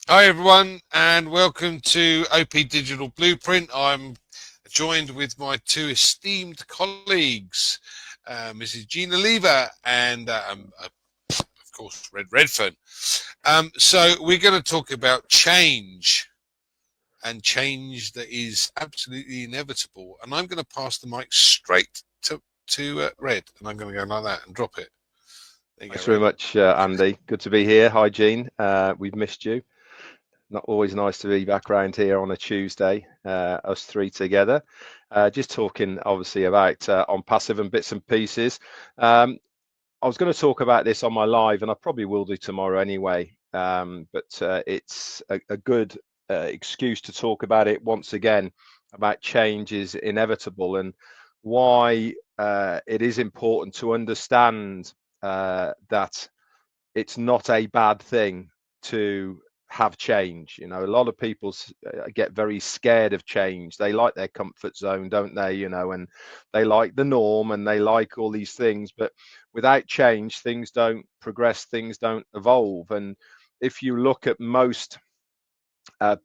Hi everyone, and welcome to OP Digital Blueprint. I'm joined with my two esteemed colleagues, Mrs. Gina Lever and, of course, Red Redfern. So we're going to talk about change and change that is absolutely inevitable. And I'm going to pass the mic straight to Red, and I'm going to go like that and drop it. There you go, Thanks very Red. much, Andy. Good to be here. Hi, Jean. We've missed you. Not always nice to be back around here on a Tuesday, us three together. Just talking, obviously, about on passive and bits and pieces. I was going to talk about this on my live, and I probably will do tomorrow anyway. But it's a good excuse to talk about it once again about change is inevitable and why it is important to understand that it's not a bad thing to have change. You know, a lot of people get very scared of change. They like their comfort zone, don't they? You know, and they like the norm and they like all these things. But without change, things don't progress, things don't evolve. And if you look at most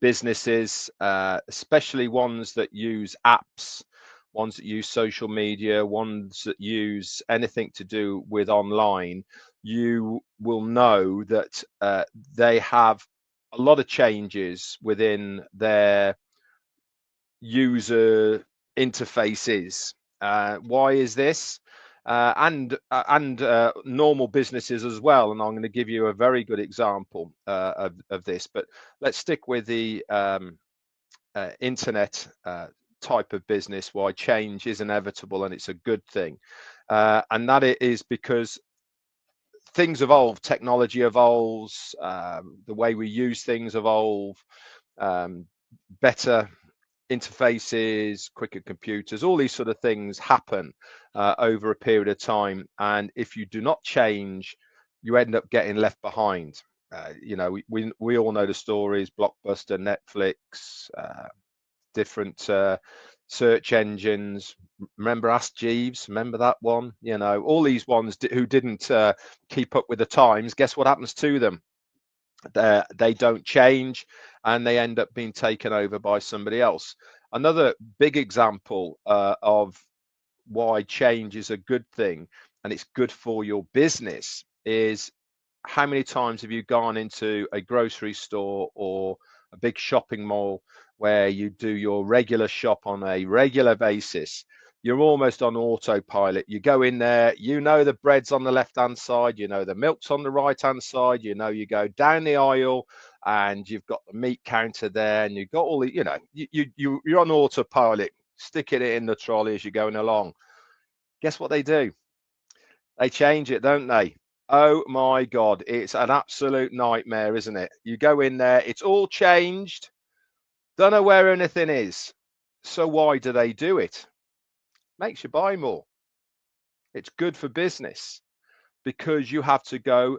businesses, especially ones that use apps, ones that use social media, ones that use anything to do with online, you will know that they have a lot of changes within their user interfaces. Why is this? And normal businesses as well. And I'm going to give you a very good example of this. But let's stick with the internet type of business. Why change is inevitable and it's a good thing, and that it is because things evolve, technology evolves, the way we use things evolve, um, better interfaces, quicker computers, all these sort of things happen over a period of time. And if you do not change, you end up getting left behind. You know, we all know the stories: Blockbuster, Netflix, different search engines. Remember Ask Jeeves? Remember that one? You know, all these ones who didn't keep up with the times. Guess what happens to them? They don't change and they end up being taken over by somebody else. Another big example of why change is a good thing and it's good for your business is how many times have you gone into a grocery store or a big shopping mall where you do your regular shop on a regular basis? You're almost on autopilot. You go in there, you know the bread's on the left hand side, you know the milk's on the right hand side, you know you go down the aisle and you've got the meat counter there and you've got all the, you know, you're on autopilot, sticking it in the trolley as you're going along. Guess what they do? They change it, don't they? Oh my God, it's an absolute nightmare, isn't it? You go in there, it's all changed, don't know where anything is. So why do they do it? Makes you buy more. It's good for business because you have to go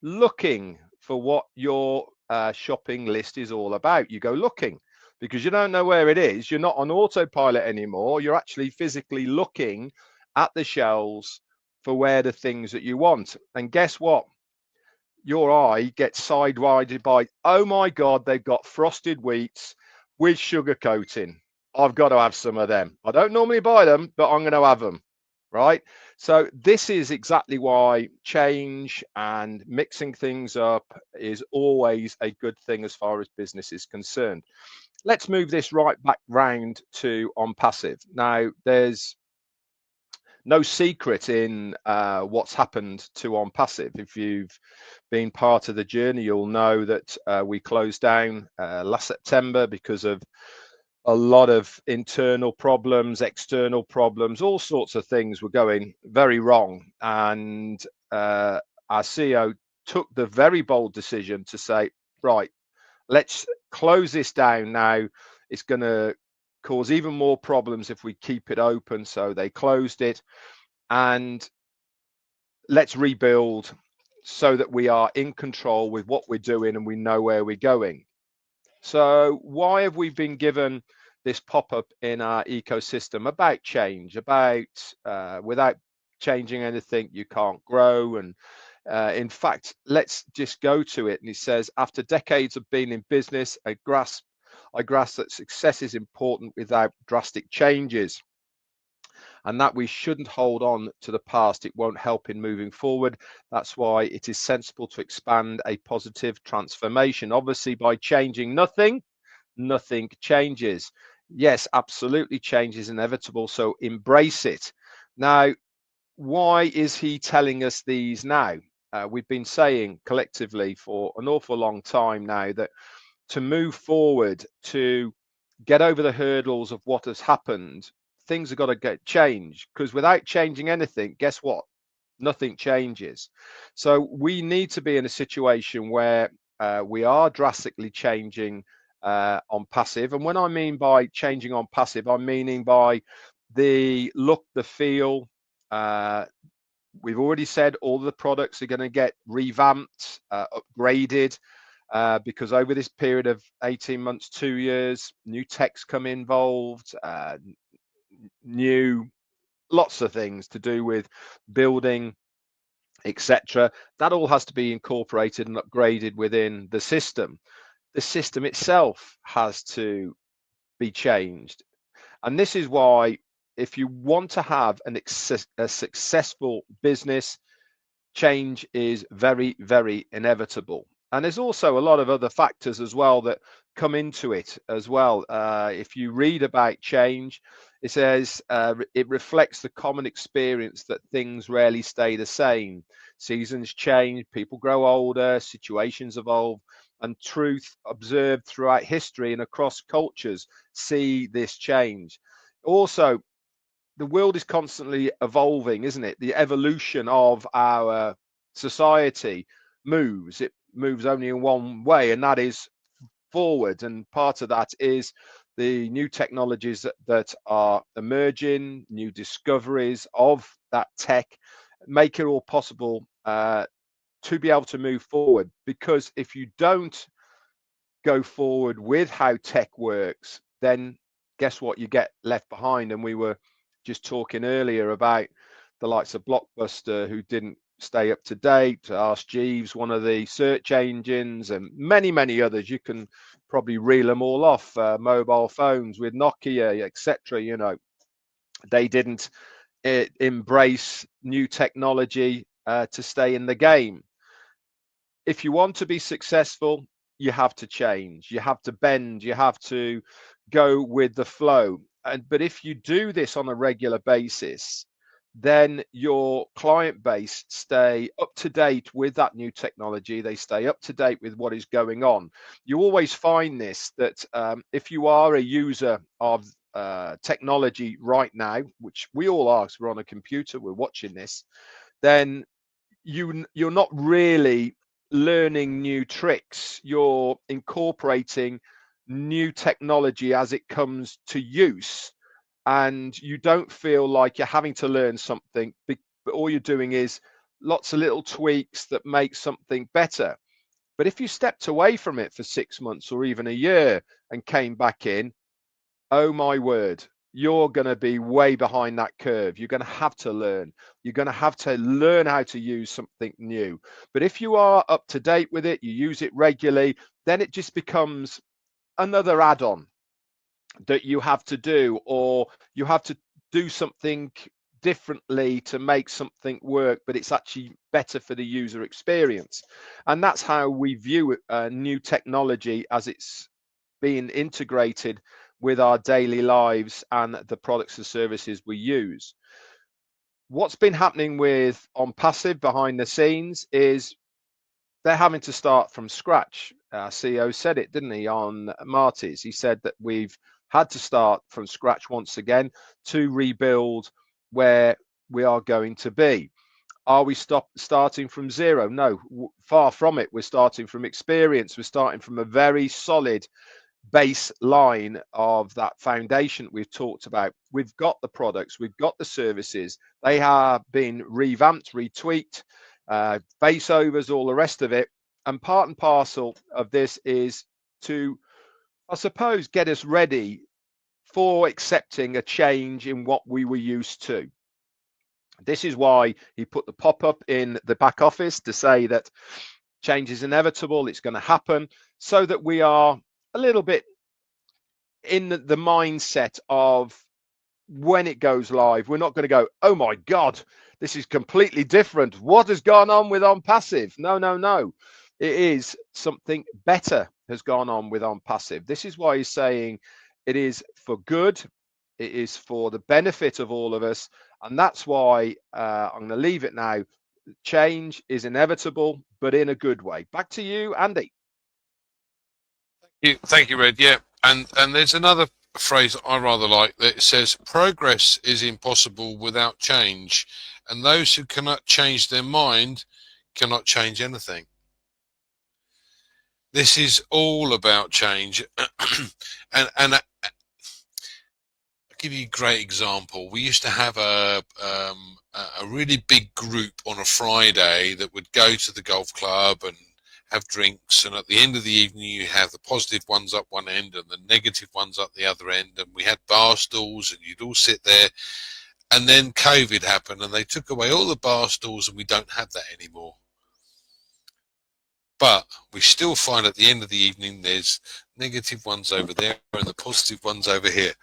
looking for what your shopping list is all about. You go looking because you don't know where it is. You're not on autopilot anymore. You're actually physically looking at the shelves for where the things that you want. And guess what? Your eye gets sidewinded by, oh my God, they've got frosted wheats with sugar coating. I've got to have some of them. I don't normally buy them, but I'm going to have them. Right. So this is exactly why change and mixing things up is always a good thing as far as business is concerned. Let's move this right back round to ONPASSIVE. Now, there's no secret in what's happened to ONPASSIVE. If you've been part of the journey, you'll know that we closed down last September because of a lot of internal problems, external problems, all sorts of things were going very wrong. And our CEO took the very bold decision to say, right, let's close this down now. It's going to cause even more problems if we keep it open. So they closed it and let's rebuild so that we are in control with what we're doing and we know where we're going. So why have we been given this pop-up in our ecosystem about change, about without changing anything, you can't grow, and In fact, let's just go to it. And he says, after decades of being in business, I grasp that success is important without drastic changes, and that we shouldn't hold on to the past. It won't help in moving forward. That's why it is sensible to expand a positive transformation. Obviously, by changing nothing, nothing changes. Yes, absolutely, change is inevitable, so embrace it. Now, why is he telling us these now? We've been saying collectively for an awful long time now that to move forward, to get over the hurdles of what has happened, things have got to get changed, because without changing anything, guess what? Nothing changes. So we need to be in a situation where we are drastically changing on passive. And when I mean by changing on passive, I'm meaning by the look, the feel. We've already said all the products are going to get revamped, upgraded, because over this period of 18 months, 2 years, new techs come involved, new lots of things to do with building, etc. That all has to be incorporated and upgraded within the system. The system itself has to be changed. And this is why, if you want to have a successful business, change is very, very inevitable. And there's also a lot of other factors as well that come into it as well. If you read about change, it says it reflects the common experience that things rarely stay the same. Seasons change, people grow older, situations evolve, and truth observed throughout history and across cultures see this change. Also, the world is constantly evolving, isn't it? The evolution of our society moves. It moves only in one way, and that is forward. And part of that is the new technologies that are emerging, new discoveries of that tech, make it all possible to be able to move forward. Because if you don't go forward with how tech works, then guess what? You get left behind. And we were just talking earlier about the likes of Blockbuster, who didn't stay up to date, Ask Jeeves, one of the search engines, and many, many others. You can probably reel them all off. Mobile phones with Nokia, etc. You know, they didn't embrace new technology to stay in the game. If you want to be successful, you have to change, you have to bend, you have to go with the flow. But if you do this on a regular basis, then your client base stay up to date with that new technology. They stay up to date with what is going on. You always find this, that if you are a user of technology right now, which we all are, because we're on a computer, we're watching this, then you're not really learning new tricks. You're incorporating new technology as it comes to use, and you don't feel like you're having to learn something, but all you're doing is lots of little tweaks that make something better. But if you stepped away from it for 6 months or even a year and came back in, oh my word, you're going to be way behind that curve. You're going to have to learn. You're going to have to learn how to use something new. But if you are up to date with it, you use it regularly, then it just becomes another add-on that you have to do, or you have to do something differently to make something work, but it's actually better for the user experience. And that's how we view new technology, as it's being integrated with our daily lives and the products and services we use. What's been happening with ONPASSIVE behind the scenes is they're having to start from scratch. Our CEO said it, didn't he, on Marty's? He said that we've had to start from scratch once again to rebuild where we are going to be. Are we starting from zero? No, far from it. We're starting from experience. We're starting from a very solid baseline of that foundation we've talked about. We've got the products, we've got the services. They have been revamped, retweaked, voiceovers, all the rest of it. And part and parcel of this is to, I suppose, get us ready for accepting a change in what we were used to. This is why he put the pop-up in the back office to say that change is inevitable, it's going to happen, so that we are a little bit in the mindset of when it goes live, we're not going to go, oh my God, this is completely different. What has gone on with ONPASSIVE? No, no, no. It is something better has gone on with ONPASSIVE. This is why he's saying it is for good. It is for the benefit of all of us. And that's why I'm going to leave it now. Change is inevitable, but in a good way. Back to you, Andy. Thank you, Red. Yeah, and there's another phrase I rather like that says progress is impossible without change, and those who cannot change their mind cannot change anything. This is all about change, and I'll give you a great example. We used to have a really big group on a Friday that would go to the golf club and have drinks, and at the end of the evening you have the positive ones up one end and the negative ones up the other end, and we had bar stools and you'd all sit there. And then COVID happened and they took away all the bar stools and we don't have that anymore. But we still find at the end of the evening there's negative ones over there and the positive ones over here,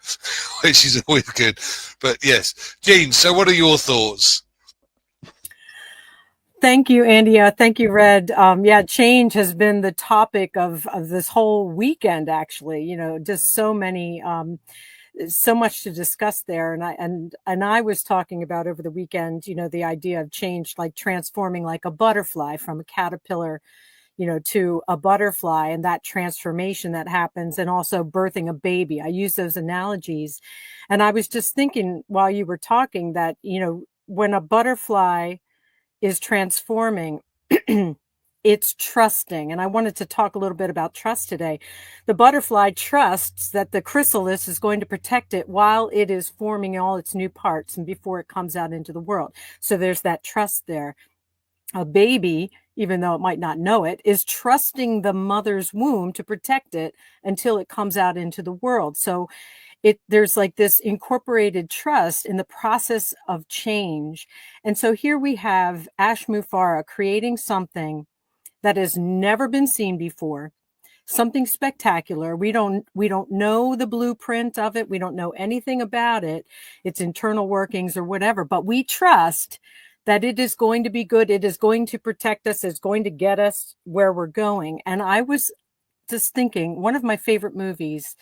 which is always good. But yes, Jean, so what are your thoughts? Thank you, Andy. Thank you, Red. Yeah, change has been the topic of this whole weekend, actually. You know, just so many, so much to discuss there. And I was talking about over the weekend, you know, the idea of change, like transforming like a butterfly from a caterpillar, you know, to a butterfly, and that transformation that happens, and also birthing a baby. I use those analogies. And I was just thinking while you were talking that, you know, when a butterfly is transforming, it's trusting. And I wanted to talk a little bit about trust today. The butterfly trusts that the chrysalis is going to protect it while it is forming all its new parts and before it comes out into the world. So there's that trust there. A baby, even though it might not know it, is trusting the mother's womb to protect it until it comes out into the world. So there's like this incorporated trust in the process of change. And so here we have Ash Mufareh creating something that has never been seen before, something spectacular. We don't know the blueprint of it. We don't know anything about it, its internal workings or whatever, but we trust that it is going to be good. It is going to protect us. It's going to get us where we're going. And I was just thinking, one of my favorite movies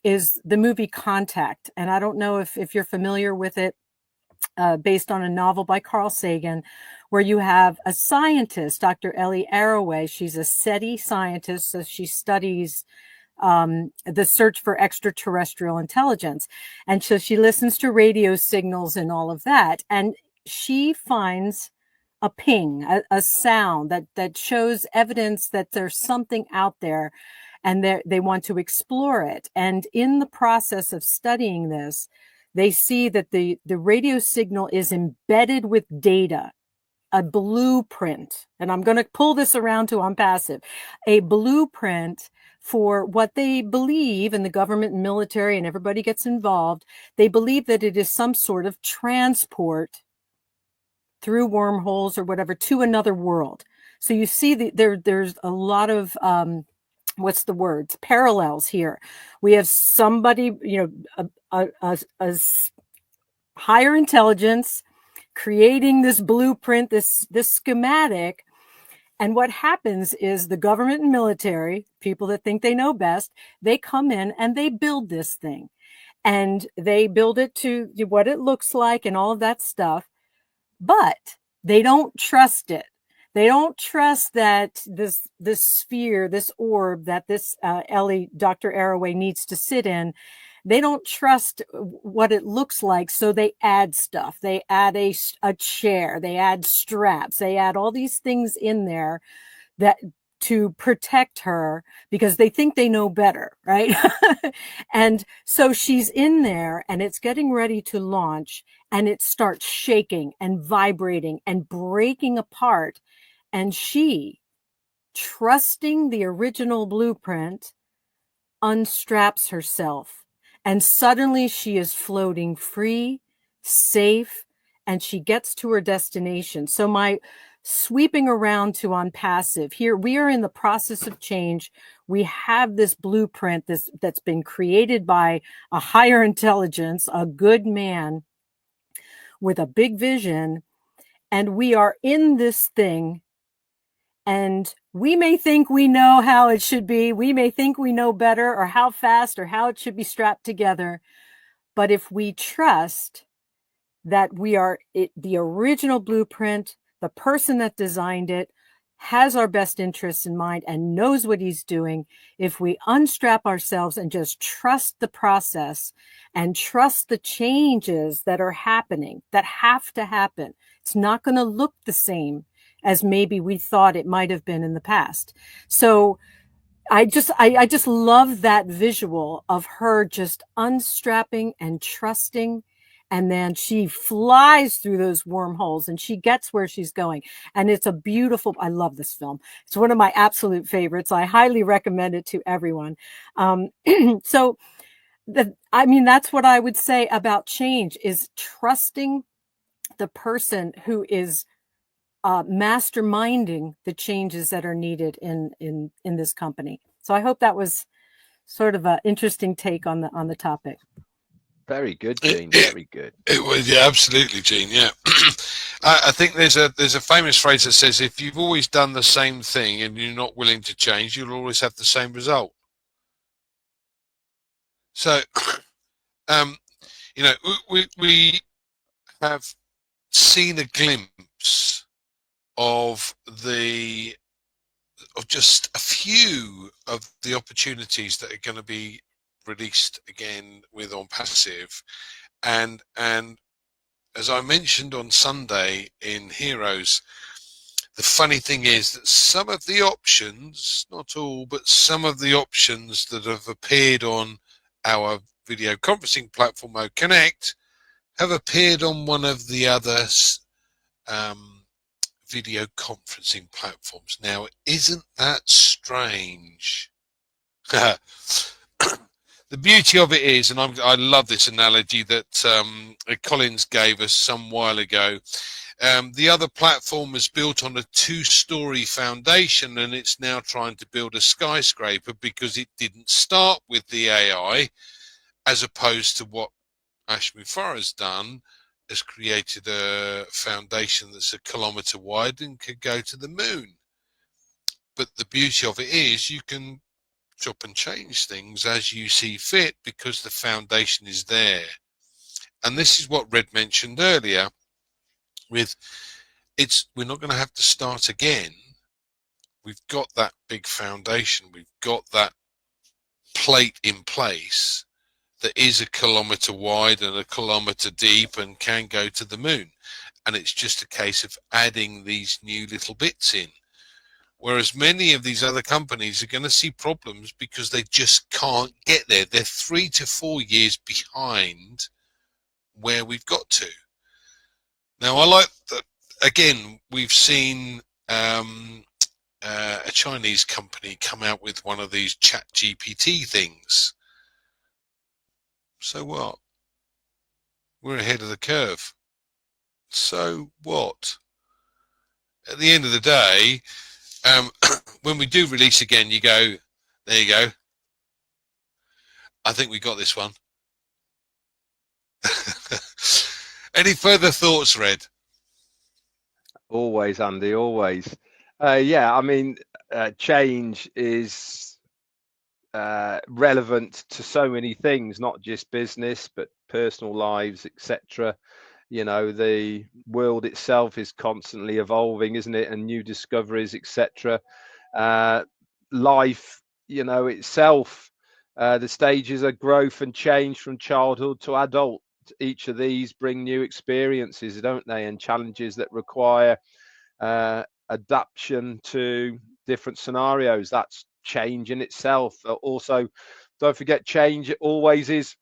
is the movie Contact. And I don't know if you're familiar with it, based on a novel by Carl Sagan, where you have a scientist, Dr. Ellie Arroway. She's a SETI scientist, so she studies the search for extraterrestrial intelligence. And so she listens to radio signals and all of that. And she finds a ping, a sound that shows evidence that there's something out there, and they want to explore it. And in the process of studying this, they see that the radio signal is embedded with data, a blueprint. And I'm going to pull this around to ONPASSIVE, a blueprint for what they believe, and the government and military and everybody gets involved. They believe that it is some sort of transport through wormholes or whatever to another world. So you see there's a lot of what's the words, parallels here. We have somebody, you know, a higher intelligence creating this blueprint, this schematic. And what happens is the government and military, people that think they know best, they come in and they build this thing, and they build it to what it looks like and all of that stuff. But they don't trust it. They don't trust that this sphere, this orb that this Dr. Arroway needs to sit in, they don't trust what it looks like. So they add stuff. They add a chair. They add straps. They add all these things in there that to protect her, because they think they know better, right? And so she's in there and it's getting ready to launch, and it starts shaking and vibrating and breaking apart. And she, trusting the original blueprint, unstraps herself. And suddenly she is floating free, safe, and she gets to her destination. So my sweeping around to ONPASSIVE, here we are in the process of change. We have this blueprint that's been created by a higher intelligence, a good man with a big vision, and we are in this thing, and we may think we know how it should be. We may think we know better, or how fast, or how it should be strapped together. But if we trust that we are the original blueprint, the person that designed it has our best interests in mind and knows what he's doing, if we unstrap ourselves and just trust the process and trust the changes that are happening, that have to happen, it's not going to look the same as maybe we thought it might have been in the past. So I just love that visual of her just unstrapping and trusting, and then she flies through those wormholes and she gets where she's going. And it's a beautiful, I love this film. It's one of my absolute favorites. I highly recommend it to everyone. So that's what I would say about change, is trusting the person who is masterminding the changes that are needed in this company. So I hope that was sort of an interesting take on the topic. Very good, Gene. Very good. It was, yeah, absolutely, Gene. Yeah, I think there's a famous phrase that says, if you've always done the same thing and you're not willing to change, you'll always have the same result. So, we have seen a glimpse of just a few of the opportunities that are going to be released again with ONPASSIVE, and as I mentioned on Sunday in Heroes, the funny thing is that some of the options, not all, but some of the options that have appeared on our video conferencing platform OCONNECT have appeared on one of the other video conferencing platforms. Now, isn't that strange? The beauty of it is, and I love this analogy that Collins gave us some while ago. The other platform is built on a two-story foundation, and it's now trying to build a skyscraper because it didn't start with the AI, as opposed to what Ashmi Farah's done, has created a foundation that's 1 kilometre wide and could go to the moon. But the beauty of it is you can chop and change things as you see fit because the foundation is there. And this is what Red mentioned earlier with we're not going to have to start again. We've got that big foundation. We've got that plate in place that is 1 kilometre wide and 1 kilometre deep and can go to the moon. And it's just a case of adding these new little bits in. Whereas many of these other companies are going to see problems because they just can't get there. They're 3 to 4 years behind where we've got to. Now, I like that, again, we've seen a Chinese company come out with one of these chat GPT things. So what? We're ahead of the curve. So what? At the end of the day, when we do release again, you go, there you go. I think we got this one. Any further thoughts, Red? Always, Andy, always. Yeah, I mean, change is relevant to so many things, not just business, but personal lives, etc. You know, the world itself is constantly evolving, isn't it? And new discoveries, etc. Life, you know, itself, the stages of growth and change from childhood to adult. Each of these bring new experiences, don't they? And challenges that require adaptation to different scenarios. That's change in itself. Also, don't forget, change always is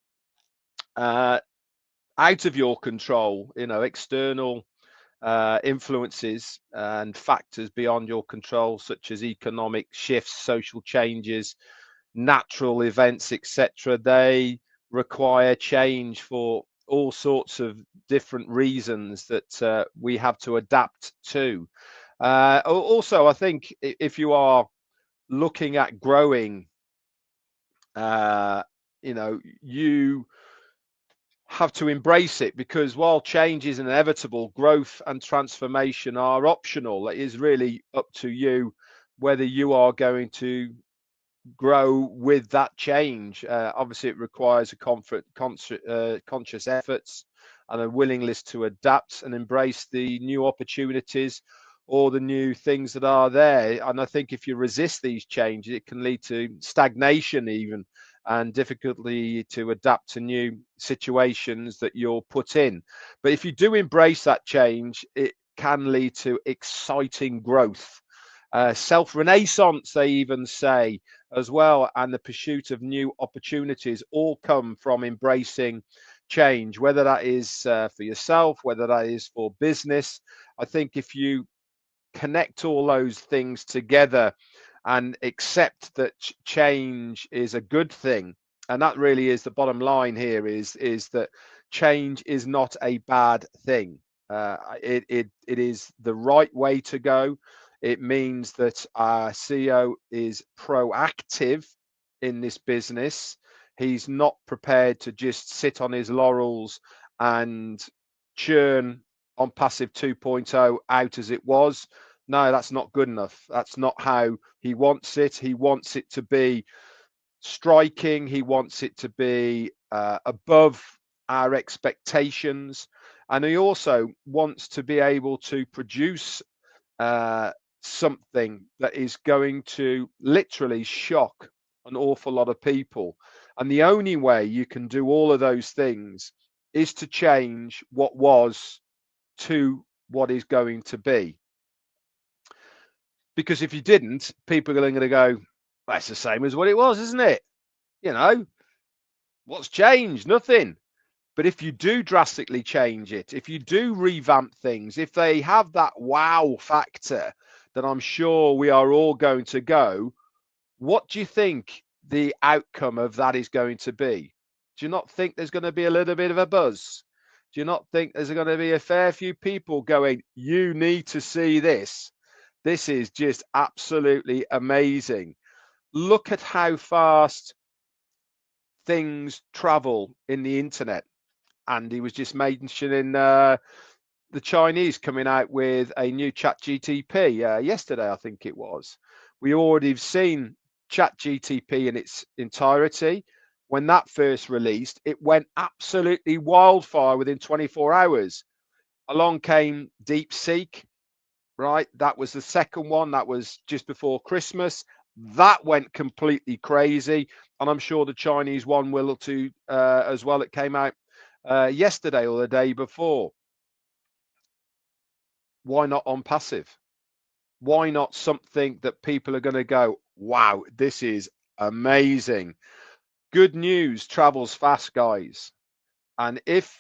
out of your control, you know, external influences and factors beyond your control, such as economic shifts, social changes, natural events, etc. They require change for all sorts of different reasons that we have to adapt to. Also, I think if you are looking at growing, you have to embrace it, because while change is inevitable, growth and transformation are optional. It is really up to you whether you are going to grow with that change. Obviously, it requires a conscious efforts and a willingness to adapt and embrace the new opportunities or the new things that are there. And I think if you resist these changes, it can lead to stagnation even, and difficulty to adapt to new situations that you're put in. But if you do embrace that change, it can lead to exciting growth. Self-renaissance, they even say, as well, and the pursuit of new opportunities all come from embracing change, whether that is for yourself, whether that is for business. I think if you connect all those things together and accept that change is a good thing, and that really is the bottom line here, is that change is not a bad thing. It is the right way to go. It means that our CEO is proactive in this business. He's not prepared to just sit on his laurels and churn ONPASSIVE 2.0 out as it was. No, that's not good enough. That's not how he wants it. He wants it to be striking. He wants it to be above our expectations. And he also wants to be able to produce something that is going to literally shock an awful lot of people. And the only way you can do all of those things is to change what was to what is going to be. Because if you didn't, people are going to go, that's the same as what it was, isn't it? You know, what's changed? Nothing. But if you do drastically change it, if you do revamp things, if they have that wow factor that I'm sure we are all going to go, what do you think the outcome of that is going to be? Do you not think there's going to be a little bit of a buzz? Do you not think there's going to be a fair few people going, you need to see this? This is just absolutely amazing. Look at how fast things travel in the internet. Andy was just mentioning the Chinese coming out with a new ChatGTP yesterday, I think it was. We already have seen ChatGTP in its entirety. When that first released, it went absolutely wildfire within 24 hours. Along came DeepSeek, right? That was the second one. That was just before Christmas. That went completely crazy. And I'm sure the Chinese one will too as well. It came out yesterday or the day before. Why not ONPASSIVE? Why not something that people are going to go, wow, this is amazing? Good news travels fast, guys. And if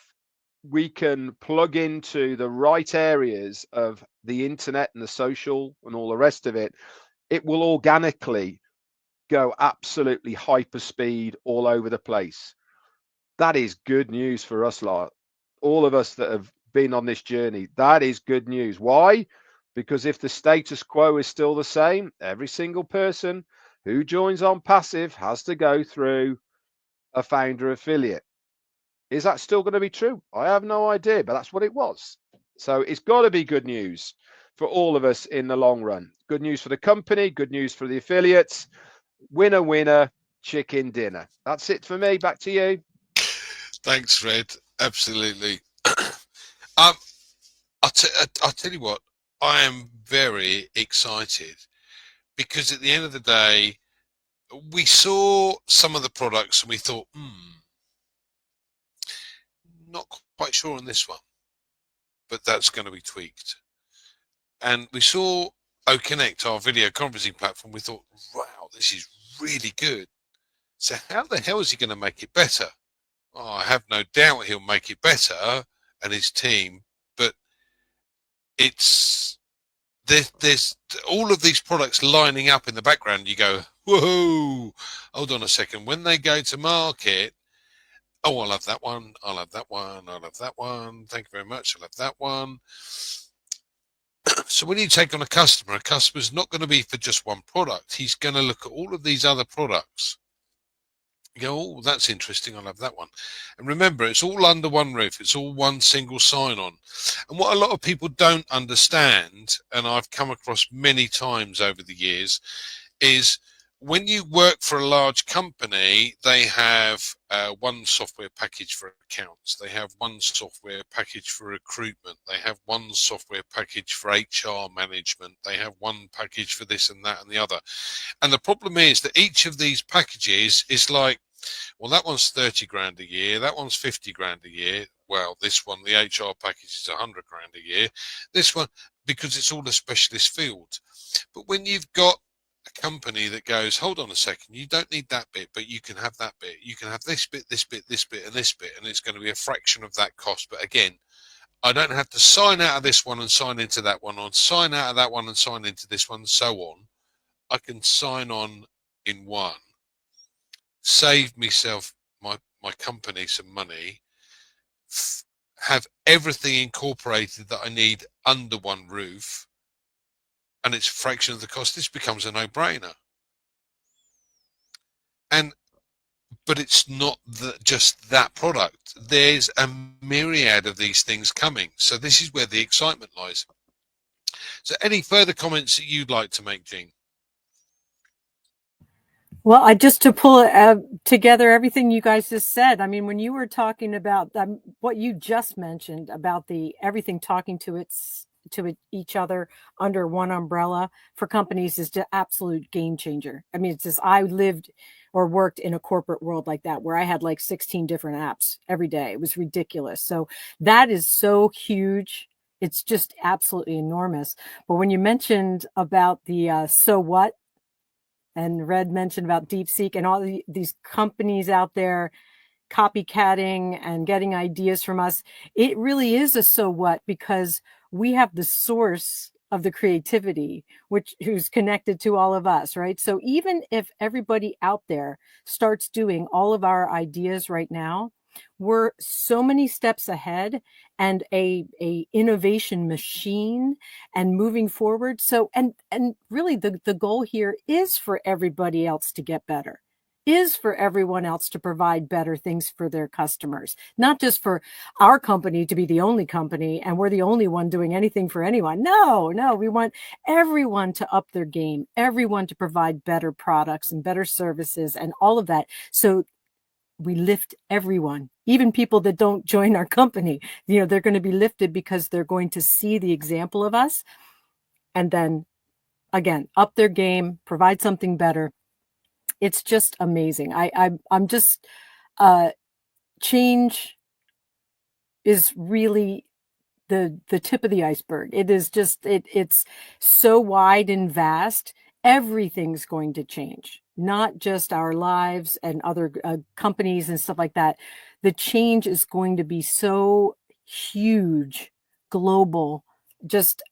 we can plug into the right areas of the internet and the social and all the rest of it, it will organically go absolutely hyperspeed all over the place. That is good news for us lot. All of us that have been on this journey, that is good news. Why? Because if the status quo is still the same, every single person who joins ONPASSIVE has to go through a founder affiliate. Is that still going to be true? I have no idea, but that's what it was. So it's got to be good news for all of us in the long run. Good news for the company, good news for the affiliates. Winner, winner, chicken dinner. That's it for me. Back to you. Thanks, Fred. Absolutely. I'll tell you what, I am very excited because at the end of the day, we saw some of the products and we thought, not quite sure on this one, but that's going to be tweaked. And we saw OCONNECT, our video conferencing platform. We thought, wow, this is really good. So how the hell is he going to make it better? Oh, I have no doubt he'll make it better, and his team. But it's there's all of these products lining up in the background. You go, whoa, hold on a second. When they go to market, Oh, I'll have that one. I'll have that one. I'll have that one. Thank you very much. I'll have that one. So when you take on a customer's not going to be for just one product. He's going to look at all of these other products. You go, oh, that's interesting. I'll have that one. And remember, it's all under one roof. It's all one single sign-on. And what a lot of people don't understand, and I've come across many times over the years, is when you work for a large company, they have one software package for accounts. They have one software package for recruitment. They have one software package for HR management. They have one package for this and that and the other. And the problem is that each of these packages is like, well, that one's 30 grand a year. That one's 50 grand a year. Well, this one, the HR package is 100 grand a year. This one, because it's all a specialist field. But when you've got a company that goes, hold on a second, you don't need that bit, but you can have that bit. You can have this bit, this bit, this bit, and this bit, and it's going to be a fraction of that cost. But again, I don't have to sign out of this one and sign into that one, or sign out of that one and sign into this one, and so on. I can sign on in one, save myself, my company some money, have everything incorporated that I need under one roof, and it's a fraction of the cost. This becomes a no-brainer. But it's not just that product. There's a myriad of these things coming. So this is where the excitement lies. So any further comments that you'd like to make, Jean? Well, I just to pull together everything you guys just said. I mean, when you were talking about what you just mentioned about everything talking to each other under one umbrella for companies is the absolute game changer. I mean, it's just, I lived or worked in a corporate world like that where I had like 16 different apps every day. It was ridiculous. So that is so huge. It's just absolutely enormous. But when you mentioned about the so what, and Red mentioned about DeepSeek and all these companies out there copycatting and getting ideas from us, it really is a so what, because we have the source of the creativity, who's connected to all of us, right? So even if everybody out there starts doing all of our ideas right now, we're so many steps ahead and a innovation machine and moving forward. So and really the goal here is for everybody else to get better, is for everyone else to provide better things for their customers, not just for our company to be the only company and we're the only one doing anything for anyone. No, we want everyone to up their game, everyone to provide better products and better services and all of that. So we lift everyone, even people that don't join our company. You know, they're going to be lifted because they're going to see the example of us and then again, up their game, provide something better. It's just amazing. I'm just, change is really the tip of the iceberg. It is just, it's so wide and vast. Everything's going to change, not just our lives and other companies and stuff like that. The change is going to be so huge, global, just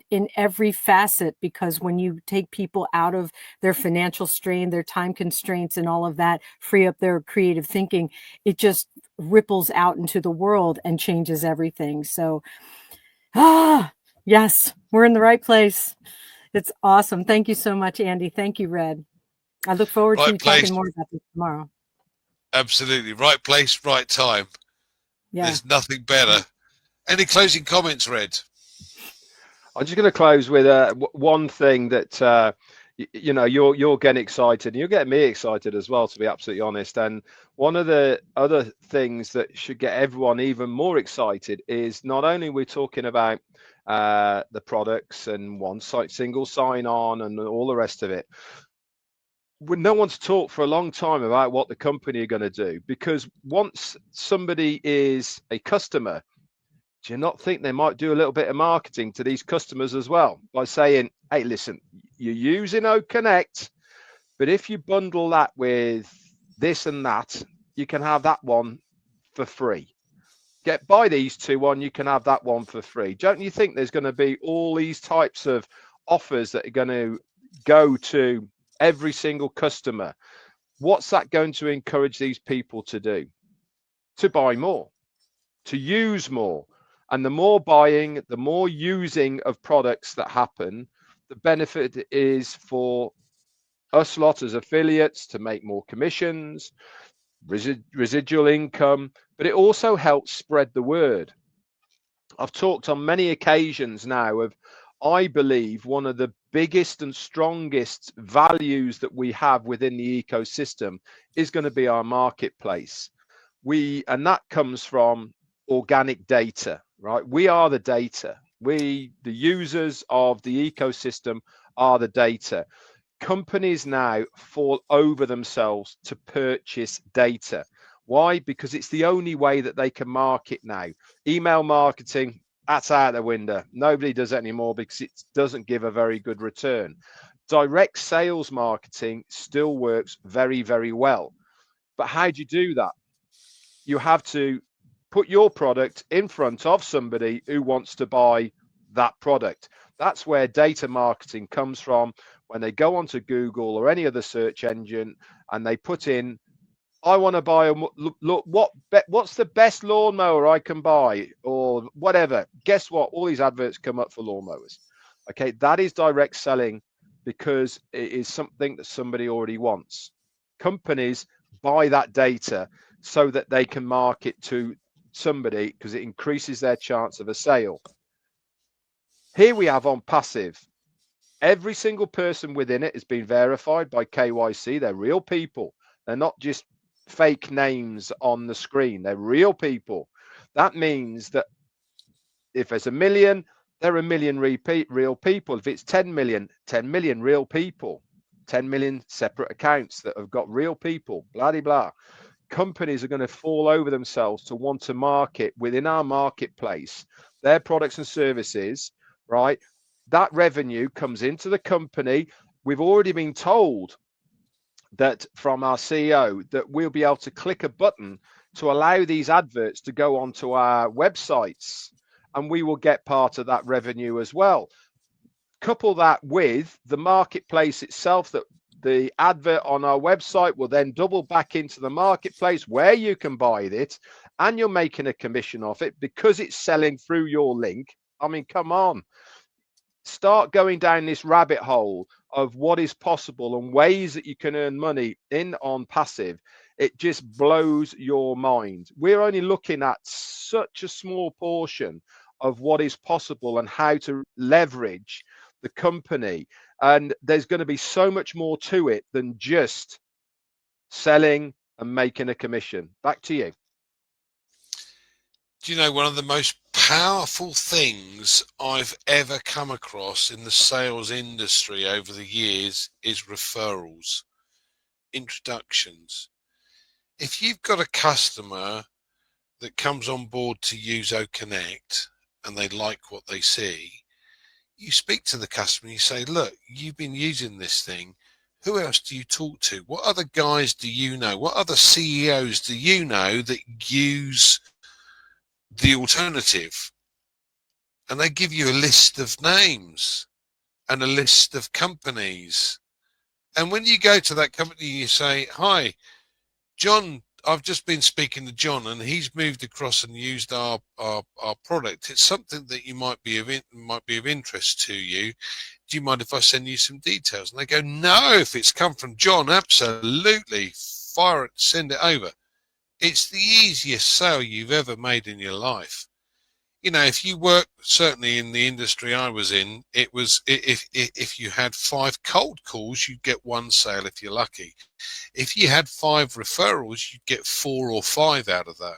in every facet, because when you take people out of their financial strain, their time constraints and all of that, free up their creative thinking, it just ripples out into the world and changes everything. So, yes, we're in the right place. It's awesome. Thank you so much, Andy. Thank you, Red. I look forward to talking more about this tomorrow. Absolutely. Right place, right time. Yeah. There's nothing better. Any closing comments, Red? I'm just going to close with one thing that you know, you're getting excited, and you're getting me excited as well, to be absolutely honest. And one of the other things that should get everyone even more excited is not only we're talking about the products and single sign-on and all the rest of it. No one's talked for a long time about what the company are going to do, because once somebody is a customer, do you not think they might do a little bit of marketing to these customers as well by saying, hey, listen, you're using OCONNECT, but if you bundle that with this and that, you can have that one for free. Buy these two on, you can have that one for free. Don't you think there's going to be all these types of offers that are going to go to every single customer? What's that going to encourage these people to do? to buy more, to use more. And the more buying, the more using of products that happen, the benefit is for us lot as affiliates to make more commissions, residual income, but it also helps spread the word. I've talked on many occasions now of, I believe, one of the biggest and strongest values that we have within the ecosystem is going to be our marketplace. And that comes from organic data, right? We are the data. We, the users of the ecosystem, are the data. Companies now fall over themselves to purchase data. Why? Because it's the only way that they can market now. Email marketing, that's out the window. Nobody does it anymore because it doesn't give a very good return. Direct sales marketing still works very, very well. But how do you do that? You have to put your product in front of somebody who wants to buy that product. That's where data marketing comes from. When they go onto Google or any other search engine and they put in, I want to buy what's the best lawnmower I can buy, or whatever. Guess what? All these adverts come up for lawnmowers. Okay, that is direct selling because it is something that somebody already wants. Companies buy that data so that they can market to somebody because it increases their chance of a sale. Here we have ONPASSIVE. Every single person within it has been verified by KYC. They're real people. They're not just fake names on the screen. They're real people. That means that if there's 1 million, there are 1 million real people. If it's 10 million, 10 million real people. 10 million separate accounts that have got real people, blah, blah, blah. Companies are going to fall over themselves to want to market within our marketplace their products and services, right? That revenue comes into the company. We've already been told that from our CEO that we'll be able to click a button to allow these adverts to go onto our websites, and we will get part of that revenue as well. Couple that with the marketplace itself, that the advert on our website will then double back into the marketplace where you can buy it, and you're making a commission off it because it's selling through your link. I mean, come on. Start going down this rabbit hole of what is possible and ways that you can earn money in ONPASSIVE. It just blows your mind. We're only looking at such a small portion of what is possible and how to leverage the company. And there's going to be so much more to it than just selling and making a commission. Back to you. Do you know, one of the most powerful things I've ever come across in the sales industry over the years is referrals, introductions. If you've got a customer that comes on board to use OCONNECT and they like what they see, you speak to the customer and you say, look, you've been using this thing. Who else do you talk to? What other guys do you know? What other CEOs do you know that use the alternative? And they give you a list of names and a list of companies. And when you go to that company, you say, hi, John, I've just been speaking to John and he's moved across and used our product. It's something that you might be of interest to you. Do you mind if I send you some details? And they go, no, if it's come from John, absolutely, fire it, send it over. It's the easiest sale you've ever made in your life. You know, if you work, certainly in the industry I was in, it was, if you had 5 cold calls, you'd get 1 sale if you're lucky. If you had 5 referrals, you'd get 4 or 5 out of that,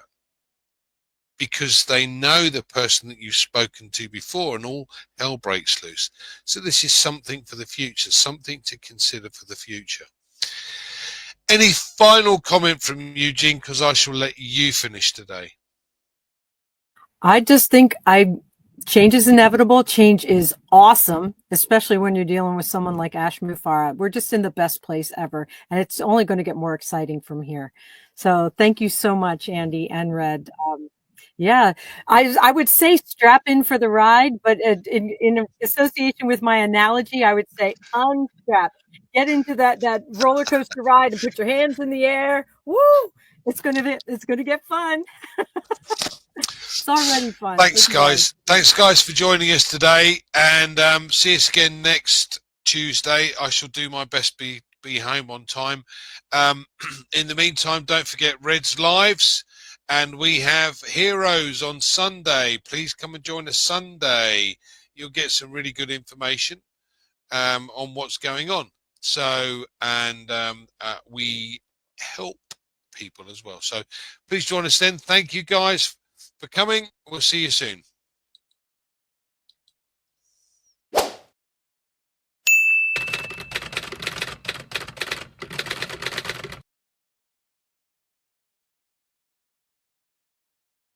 because they know the person that you've spoken to before, and all hell breaks loose. So this is something for the future, something to consider for the future. Any final comment from Eugene, because I shall let you finish today. I just think change is inevitable. Change is awesome, especially when you're dealing with someone like Ash Mufareh. We're just in the best place ever, and it's only going to get more exciting from here. So thank you so much, Andy and Red. Yeah, I would say strap in for the ride, but in association with my analogy, I would say unstrap. Get into that roller coaster ride and put your hands in the air. Woo! It's gonna get fun. It's already fun. Thanks, guys. Thanks, guys, for joining us today, and see us again next Tuesday. I shall do my best be home on time. In the meantime, don't forget Red's Lives, and we have Heroes on Sunday. Please come and join us Sunday. You'll get some really good information on what's going on. So, and we help people as well. So please join us then. Thank you, guys, for coming. We'll see you soon.